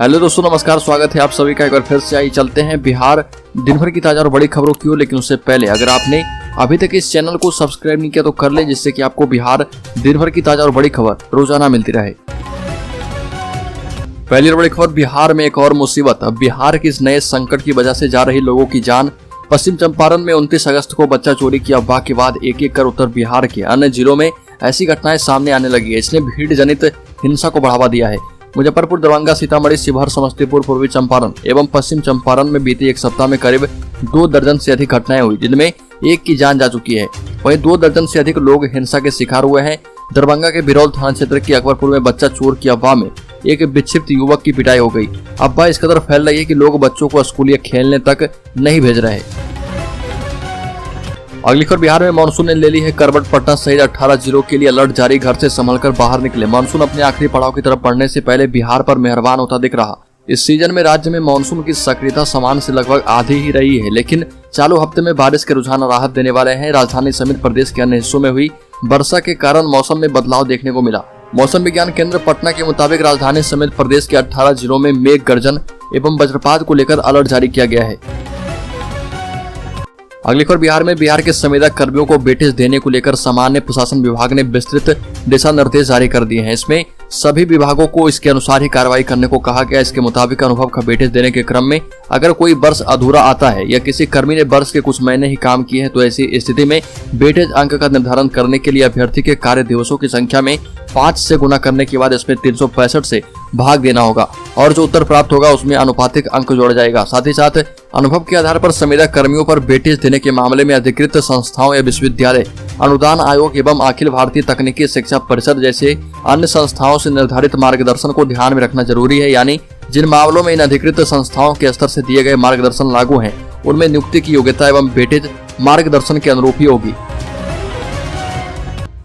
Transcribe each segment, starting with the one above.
Hello दोस्तों, नमस्कार। स्वागत है आप सभी का एक बार फिर से। आइए चलते हैं बिहार दिन भर की ताजा और बड़ी खबरों की ओर। लेकिन उससे पहले अगर आपने अभी तक इस चैनल को सब्सक्राइब नहीं किया तो कर ले, जिससे कि आपको बिहार दिन भर की ताजा और बड़ी खबर रोजाना मिलती रहे। पहली और बड़ी खबर, बिहार में एक और मुसीबत। अब बिहार के इस नए संकट की वजह से जा रही लोगों की जान। पश्चिम चंपारण में 29 अगस्त को बच्चा चोरी की अफवाह के बाद एक एक कर उत्तर बिहार के अन्य जिलों में ऐसी घटनाएं सामने आने लगी है। इसने भीड़ जनित हिंसा को बढ़ावा दिया है। मुजफ्फरपुर, दरभंगा, सीतामढ़ी, शिवहर, समस्तीपुर, पूर्वी चंपारण एवं पश्चिम चंपारण में बीते एक सप्ताह में करीब 2 दर्जन से अधिक घटनाएं हुई, जिनमें एक की जान जा चुकी है। वहीं 2 दर्जन से अधिक लोग हिंसा के शिकार हुए हैं। दरभंगा के बिरौल थाना क्षेत्र के अकबरपुर में बच्चा चोर की अफवाह में एक विक्षिप्त युवक की पिटाई हो गई। अफवाह इस कदर फैल रही है कि लोग बच्चों को स्कूल या खेलने तक नहीं भेज रहे। अगली खबर, बिहार में मानसून ने ले ली है करवट। पटना सहित 18 जिलों के लिए अलर्ट जारी। घर से संभलकर बाहर निकले। मानसून अपने आखिरी पड़ाव की तरफ बढ़ने से पहले बिहार पर मेहरबान होता दिख रहा। इस सीजन में राज्य में मानसून की सक्रियता सामान्य से लगभग आधी ही रही है, लेकिन चालू हफ्ते में बारिश के रुझान राहत देने वाले हैं। राजधानी समेत प्रदेश के अन्य हिस्सों में हुई वर्षा के कारण मौसम में बदलाव देखने को मिला। मौसम विज्ञान केंद्र पटना के मुताबिक राजधानी समेत प्रदेश के 18 जिलों में मेघ गर्जन एवं वज्रपात को लेकर अलर्ट जारी किया गया है। अगली खबर, बिहार के संविदा कर्मियों को वेटेज देने को लेकर सामान्य प्रशासन विभाग ने विस्तृत दिशा निर्देश जारी कर दिए हैं। इसमें सभी विभागों को इसके अनुसार ही कार्रवाई करने को कहा गया। इसके मुताबिक अनुभव का वेटेज देने के क्रम में अगर कोई वर्ष अधूरा आता है या किसी कर्मी ने वर्ष के कुछ महीने ही काम किए हैं तो ऐसी स्थिति में वेटेज अंक का निर्धारण करने के लिए अभ्यर्थी के कार्य दिवसों की संख्या में 5 से गुना करने के बाद इसमें 365 से भाग देना होगा और जो उत्तर प्राप्त होगा उसमें अनुपातिक अंक जोड़ा जाएगा। साथ ही साथ अनुभव के आधार पर संविदा कर्मियों पर वेटेज देने के मामले में अधिकृत संस्थाओं या विश्वविद्यालय अनुदान आयोग एवं अखिल भारतीय तकनीकी शिक्षा परिषद जैसे अन्य संस्थाओं से निर्धारित मार्गदर्शन को ध्यान में रखना जरूरी है। यानी जिन मामलों में इन अधिकृत संस्थाओं के स्तर से दिए गए मार्गदर्शन लागू हैं, उनमें नियुक्ति की योग्यता एवं वेटेज मार्गदर्शन के अनुरूप ही होगी।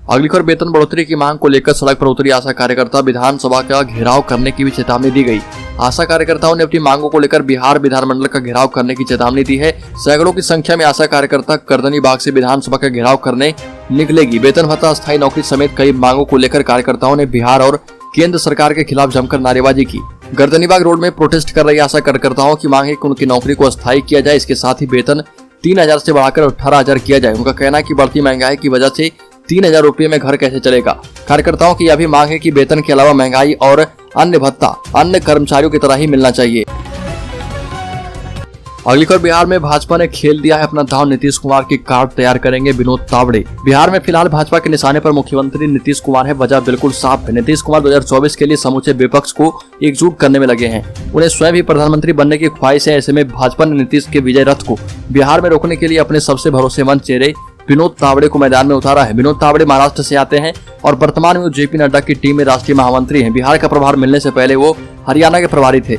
अगली खबर, वेतन बढ़ोतरी की मांग को लेकर सड़क पर उतरी आशा कार्यकर्ता। विधानसभा का घेराव करने की भी चेतावनी दी गई। आशा कार्यकर्ताओं ने अपनी मांगों को लेकर बिहार विधानमंडल का घेराव करने की चेतावनी दी है। सैकड़ों की संख्या में आशा कार्यकर्ता गर्दनी बाग से विधानसभा का घेराव करने निकलेगी। वेतन भत्ता, अस्थायी नौकरी समेत कई मांगों को लेकर कार्यकर्ताओं ने बिहार और केंद्र सरकार के खिलाफ जमकर नारेबाजी की। गर्दनीबाग रोड में प्रोटेस्ट कर रही आशा कार्यकर्ताओं की मांग है कि उनकी नौकरी को अस्थायी किया जाए। इसके साथ ही वेतन 3000 से बढ़ाकर 18,000 किया जाए। उनका कहना है कि बढ़ती महंगाई की वजह से 3000 रुपये में घर कैसे चलेगा। कार्यकर्ताओं की यह भी मांग है कि वेतन के अलावा महंगाई और अन्य भत्ता अन्य कर्मचारियों की तरह ही मिलना चाहिए। अगली खबर, बिहार में भाजपा ने खेल दिया है अपना दांव। नीतीश कुमार की कार्ड तैयार करेंगे विनोद तावड़े। बिहार में फिलहाल भाजपा के निशाने पर मुख्यमंत्री नीतीश कुमार है। वजह बिल्कुल साफ है। नीतीश कुमार 2024 के लिए समूचे विपक्ष को एकजुट करने में लगे हैं। उन्हें स्वयं भी प्रधानमंत्री बनने की ख्वाहिश है। ऐसे में भाजपा ने नीतीश के विजय रथ को बिहार में रोकने के लिए अपने सबसे भरोसेमंद चेहरे विनोद तावड़े को मैदान में उतारा है। विनोद तावड़े महाराष्ट्र से आते हैं और वर्तमान में वो जेपी नड्डा की टीम में राष्ट्रीय महामंत्री हैं। बिहार का प्रभार मिलने से पहले वो हरियाणा के प्रभारी थे।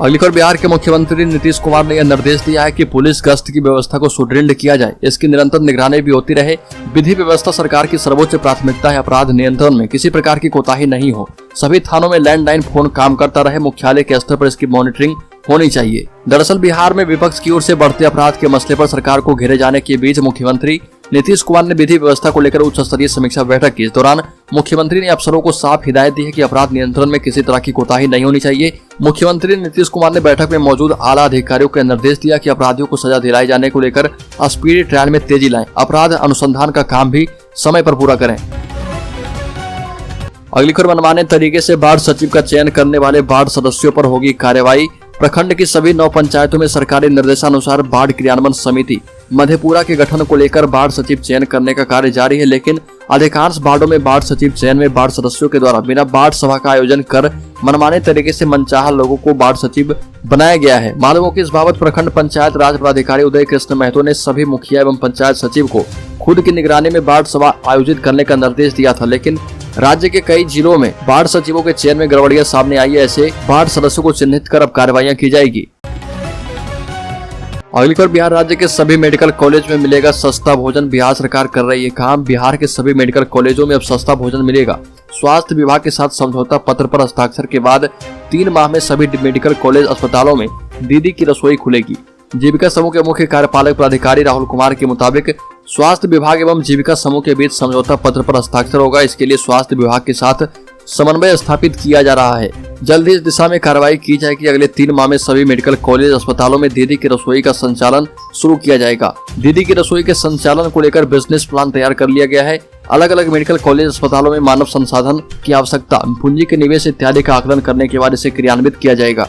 अगली खबर, बिहार के मुख्यमंत्री नीतीश कुमार ने यह निर्देश दिया है कि पुलिस गश्त की व्यवस्था को सुदृढ़ किया जाए। इसकी निरंतर निगरानी भी होती रहे। विधि व्यवस्था सरकार की सर्वोच्च प्राथमिकता है। अपराध नियंत्रण में किसी प्रकार की कोताही नहीं हो। सभी थानों में लैंडलाइन फोन काम करता रहे। मुख्यालय के स्तर पर इसकी मॉनिटरिंग होनी चाहिए। दरअसल बिहार में विपक्ष की ओर से बढ़ते अपराध के मसले पर सरकार को घेरे जाने के बीच मुख्यमंत्री नीतीश कुमार ने विधि व्यवस्था को लेकर उच्च स्तरीय समीक्षा बैठक की। इस दौरान मुख्यमंत्री ने अफसरों को साफ हिदायत दी है कि अपराध नियंत्रण में किसी तरह की कोताही नहीं होनी चाहिए। मुख्यमंत्री नीतीश कुमार ने बैठक में मौजूद आला अधिकारियों को निर्देश दिया कि अपराधियों को सजा दिलाई जाने को लेकर स्पीडी ट्रायल में तेजी लाएं। अपराध अनुसंधान का काम भी समय पर पूरा करें। अगली खबर, मनमाने तरीके से वार्ड सचिव का चयन करने वाले वार्ड सदस्यों पर होगी कार्रवाई। प्रखंड की सभी 9 पंचायतों में सरकारी निर्देशानुसार वार्ड क्रियान्वयन समिति मधेपुरा के गठन को लेकर वार्ड सचिव चयन करने का कार्य जारी है। लेकिन अधिकांश वार्डों में वार्ड सचिव चयन में वार्ड सदस्यों के द्वारा बिना वार्ड सभा का आयोजन कर मनमाने तरीके से मनचाहा लोगों को वार्ड सचिव बनाया गया है। मालूम हो कि इस बाबत प्रखंड पंचायत राज पदाधिकारी उदय कृष्ण महतो ने सभी मुखिया एवं पंचायत सचिव को खुद की निगरानी में वार्ड सभा आयोजित करने का निर्देश दिया था। लेकिन राज्य के कई जिलों में वार्ड सचिवों के चयन में गड़बड़ियां सामने आई है। ऐसे वार्ड सदस्यों को चिन्हित कर अब कार्रवाइयां की जाएगी। अगली खबर, बिहार राज्य के सभी मेडिकल कॉलेज में मिलेगा सस्ता भोजन। बिहार सरकार कर रही है काम। बिहार के सभी मेडिकल कॉलेजों में अब सस्ता भोजन मिलेगा। स्वास्थ्य विभाग के साथ समझौता पत्र पर हस्ताक्षर के बाद 3 माह में सभी मेडिकल कॉलेज अस्पतालों में दीदी की रसोई खुलेगी। जीविका समूह के मुख्य कार्यपालक पदाधिकारी राहुल कुमार के मुताबिक स्वास्थ्य विभाग एवं जीविका समूह के बीच समझौता पत्र पर हस्ताक्षर होगा। इसके लिए स्वास्थ्य विभाग के साथ समन्वय स्थापित किया जा रहा है। जल्द ही इस दिशा में कार्रवाई की जाएगी। अगले 3 माह में सभी मेडिकल कॉलेज अस्पतालों में दीदी की रसोई का संचालन शुरू किया जाएगा। दीदी की रसोई के संचालन को लेकर बिजनेस प्लान तैयार कर लिया गया है। अलग अलग मेडिकल कॉलेज अस्पतालों में मानव संसाधन की आवश्यकता, पूंजी के निवेश इत्यादि का आकलन करने के बाद इसे क्रियान्वित किया जाएगा।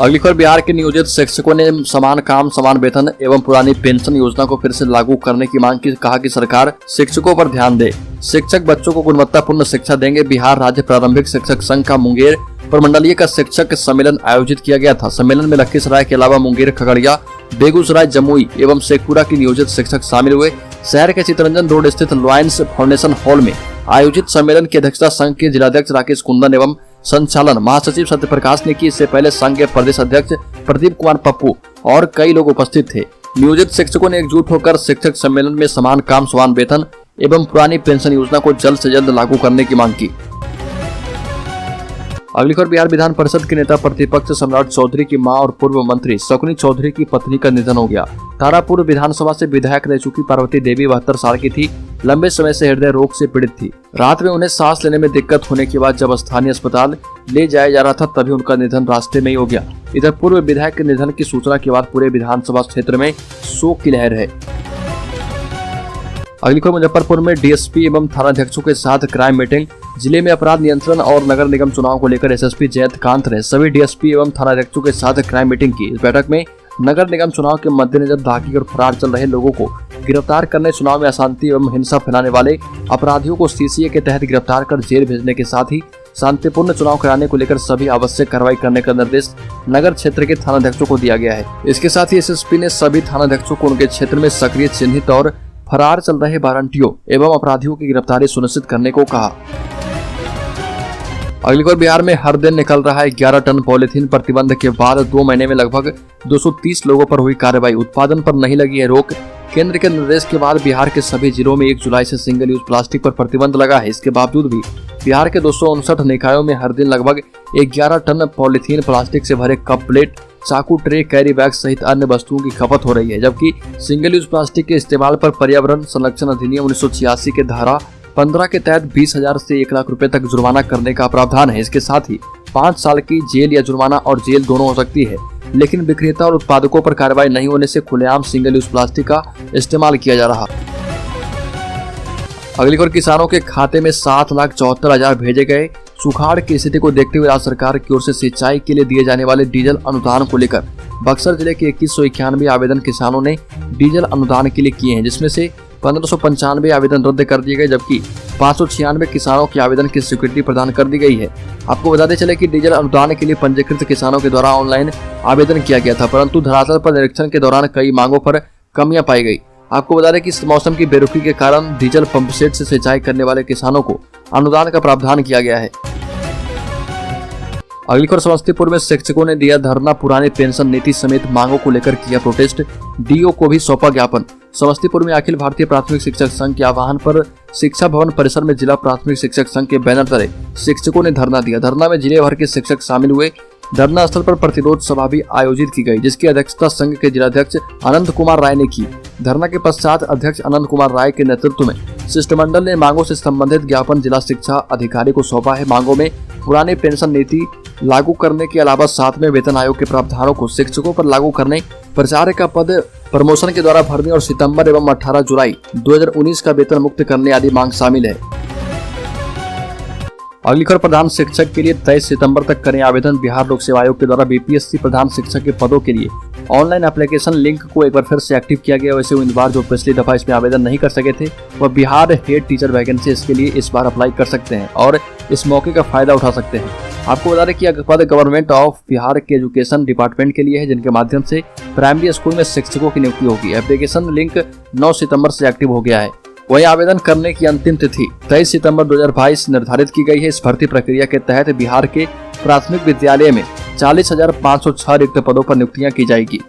अगली खबर, बिहार के नियोजित शिक्षकों ने समान काम समान वेतन एवं पुरानी पेंशन योजना को फिर से लागू करने की मांग की। कहा कि सरकार शिक्षकों पर ध्यान दे, शिक्षक बच्चों को गुणवत्तापूर्ण शिक्षा देंगे। बिहार राज्य प्रारंभिक शिक्षक संघ का मुंगेर प्रमंडलीय का शिक्षक सम्मेलन आयोजित किया गया था। सम्मेलन में लखीसराय के अलावा मुंगेर, खगड़िया, बेगूसराय, जमुई एवं शेखपुरा के नियोजित शिक्षक शामिल हुए। शहर के चितरंजन रोड स्थित लॉयंस फाउंडेशन हॉल में आयोजित सम्मेलन की अध्यक्षता संघ के जिलाध्यक्ष राकेश कुंदन एवं संचालन महासचिव सत्यप्रकाश ने की। इससे पहले संघ के प्रदेश अध्यक्ष प्रदीप कुमार पप्पू और कई लोग उपस्थित थे। नियोजित शिक्षकों ने एकजुट होकर शिक्षक सम्मेलन में समान काम समान वेतन एवं पुरानी पेंशन योजना को जल्द से जल्द लागू करने की मांग की। अगली खबर, बिहार विधान परिषद के नेता प्रतिपक्ष सम्राट चौधरी की मां और पूर्व मंत्री शकुनी चौधरी की पत्नी का निधन हो गया। तारापुर विधानसभा से विधायक रह चुकी पार्वती देवी 72 साल की थी। लंबे समय से हृदय रोग से पीड़ित थी। रात में उन्हें सांस लेने में दिक्कत होने के बाद जब स्थानीय अस्पताल ले जाया जा रहा था तभी उनका निधन रास्ते में ही हो गया। इधर पूर्व विधायक के निधन की सूचना के बाद पूरे विधानसभा क्षेत्र में शोक की लहर है। अगली खबर, मुजफ्फरपुर में डीएसपी एवं थानाध्यक्षों के साथ क्राइम मीटिंग। जिले में अपराध नियंत्रण और नगर निगम चुनाव को लेकर एसएसपी जयंत कांत ने सभी डीएसपी एवं थानाध्यक्षों के साथ क्राइम मीटिंग की। इस बैठक में नगर निगम चुनाव के मद्देनजर दागी और फरार चल रहे लोगों को गिरफ्तार करने, चुनाव में अशांति एवं हिंसा फैलाने वाले अपराधियों को सीसीए के तहत गिरफ्तार कर जेल भेजने के साथ ही शांतिपूर्ण चुनाव कराने को लेकर सभी आवश्यक कार्रवाई करने का निर्देश नगर क्षेत्र के थानाध्यक्षों को दिया गया है। इसके साथ ही एसएसपी ने सभी थानाध्यक्षों को उनके क्षेत्र में सक्रिय, चिन्हित और फरार चल रहे वारंटियों एवं अपराधियों की गिरफ्तारी सुनिश्चित करने को कहा। अगली खबर, बिहार में हर दिन निकल रहा है 11 टन पॉलीथीन। प्रतिबंध के बाद 2 महीने में लगभग 230 लोगों पर हुई कार्रवाई। उत्पादन पर नहीं लगी है रोक। केंद्र के निर्देश के बाद बिहार के सभी जिलों में 1 जुलाई से सिंगल यूज प्लास्टिक पर प्रतिबंध लगा है। इसके बावजूद भी बिहार के 259 निकायों में हर दिन लगभग 11 टन पॉलीथीन प्लास्टिक से भरे कप, प्लेट, चाकू, ट्रे, कैरी बैग सहित अन्य वस्तुओं की खपत हो रही है। जबकि सिंगल यूज प्लास्टिक के इस्तेमाल पर पर्यावरण संरक्षण अधिनियम 1986 के धारा 15 के तहत 20,000 से 1 लाख रुपए तक जुर्माना करने का प्रावधान है। इसके साथ ही 5 साल की जेल या जुर्माना और जेल दोनों हो सकती है। लेकिन विक्रेता और उत्पादकों पर कार्रवाई नहीं होने से खुलेआम सिंगल यूज प्लास्टिक का इस्तेमाल किया जा रहा। अगली खबर, किसानों के खाते में 7,74,000 भेजे गए। सुखाड़ की स्थिति को देखते हुए राज्य सरकार की ओर से सिंचाई के लिए दिए जाने वाले डीजल अनुदान को लेकर बक्सर जिले के 2191 आवेदन किसानों ने डीजल अनुदान के लिए किए हैं, जिसमें से 1595 आवेदन रद्द कर दिए गए, जबकि 596 किसानों के आवेदन की स्वीकृति प्रदान कर दी गई है। आपको बताते चले कि डीजल अनुदान के लिए पंजीकृत किसानों के द्वारा ऑनलाइन आवेदन किया गया था, परंतु धरातल पर निरीक्षण के दौरान कई मांगों पर कमियां पाई गई। आपको बता दें कि इस मौसम की बेरुखी के कारण डीजल पंप सेट से सिंचाई करने वाले किसानों को अनुदान का प्रावधान किया गया है। अगली खबर, समस्तीपुर में शिक्षकों ने दिया धरना। पुरानी पेंशन नीति समेत मांगों को लेकर किया प्रोटेस्ट। डीओ को भी सौंपा ज्ञापन। समस्तीपुर में अखिल भारतीय प्राथमिक शिक्षक संघ के आह्वान पर शिक्षा भवन परिसर में जिला प्राथमिक शिक्षक संघ के बैनर तले शिक्षकों ने धरना दिया। धरना में जिले भर के शिक्षक शामिल हुए। धरना स्थल पर प्रतिरोध सभा भी आयोजित की गई, जिसकी अध्यक्षता संघ के जिलाध्यक्ष अनंत कुमार राय ने की। धरना के पश्चात अध्यक्ष अनंत कुमार राय के नेतृत्व में शिष्टमंडल ने मांगों से संबंधित ज्ञापन जिला शिक्षा अधिकारी को सौंपा है। मांगों में पुरानी पेंशन नीति लागू करने के अलावा 7वें वेतन आयोग के प्रावधानों को शिक्षकों पर लागू करने, प्राचार्य का पद प्रमोशन के द्वारा भरने और सितंबर एवं 18 जुलाई 2019 का वेतन मुक्त करने आदि मांग शामिल है। अगली खबर, प्रधान शिक्षक के लिए 23 सितंबर तक करें आवेदन। बिहार लोक सेवा आयोग के द्वारा बीपीएससी प्रधान शिक्षक के पदों के लिए ऑनलाइन एप्लीकेशन लिंक को एक बार फिर से एक्टिव किया गया। वैसे उम्मीदवार जो पिछली दफा इसमें आवेदन नहीं कर सके थे वह बिहार हेड टीचर वैकेंसी इसके लिए इस बार अप्लाई कर सकते हैं और इस मौके का फायदा उठा सकते हैं। आपको बता दें कि यह पद गवर्नमेंट ऑफ बिहार के एजुकेशन डिपार्टमेंट के लिए है, जिनके माध्यम से प्राइमरी स्कूल में शिक्षकों की नियुक्ति होगी। एप्लीकेशन लिंक 9 सितंबर से एक्टिव हो गया है। वहीं आवेदन करने की अंतिम तिथि 23 सितंबर 2022 निर्धारित की गई है। इस भर्ती प्रक्रिया के तहत बिहार के प्राथमिक विद्यालय में 40,506 रिक्त पदों पर नियुक्तियां की जाएगी।